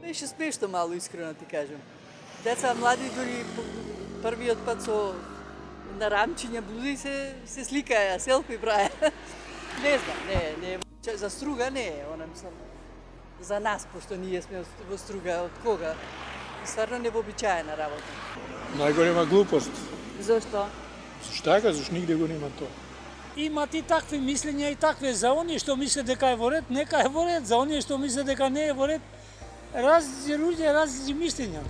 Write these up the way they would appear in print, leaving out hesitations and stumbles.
Беше смешно мало, искрено ти кажам. Деца млади дури првиот пат со нарамчиња блузи се сликаја, селфи правеа. Не знам, не. За струга не е, она мислам. За нас, пошто ние сме во струга од кога. Стварно невообичаена работа. Најголема глупост. Зошто? Зашто така? Зашто нигде го нема тоа. Имат и такви мислења и такви. За оние што мислат дека е во ред, нека е во ред. За оние што мислат дека не е во ред, различни луѓе, различни мислења.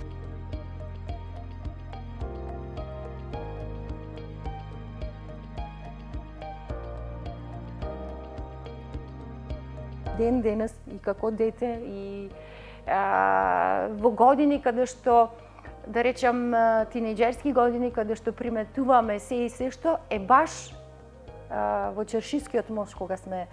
Ден денес и како дете и во години каде што, да речам, тинејџерски години каде што приметуваме се и се што е баш во Чершискиот мост кога сме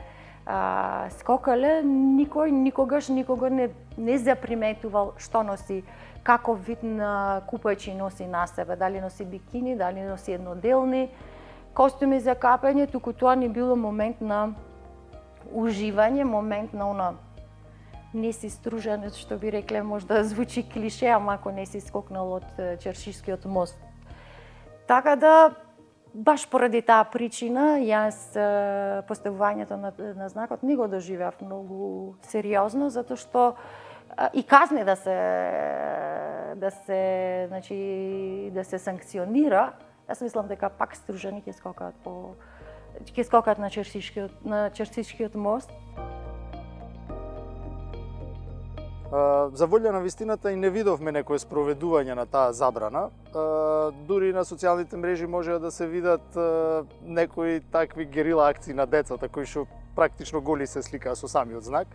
скокале, никој никогаш никого не заприметувал што носи, каков вид на купајчи носи на себе, дали носи бикини, дали носи едноделни костуми за капање, туку тоа ни било момент на уживање, момент на она не си стружен, што би рекле, можда звучи клише, ама ако не си скокнал од Чершискиот мост. Така да, баш поради таа причина, јас поставувањето на знакот не го доживеав многу сериозно, затоа што и казни да се санкционира, јас мислам дека пак стружени ќе скокаат на Чершискиот мост. За волја на вистината и не видовме некое спроведување на таа забрана. Дури на социјалните мрежи можеа да се видат некои такви герила акции на децата кои што практично голи се сликаа со самиот знак.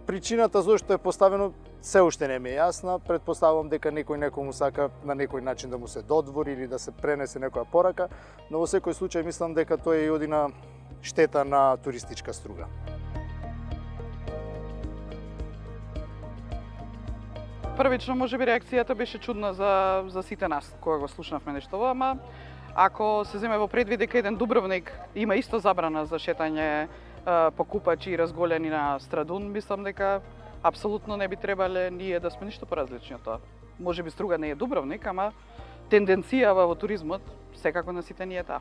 Причината зошто е поставено се уште не ми е јасна. Претпоставувам дека некој некому сака на некој начин да му се додвори или да се пренесе некоја порака, но во секој случај мислам дека тоа е и одина штета на туристичка струга. Првично, можеби реакцијата беше чудна за сите нас кога го слушнавме нештово, ама ако се земе во предвид дека еден Дубровник има исто забрана за шетање по купачи и разголени на Страдун, мислам дека апсолутно не би требале ние да сме ништо поразлични од тоа. Можеби струга не е Дубровник, ама тенденцијава во туризмот секако на сите ни е таа.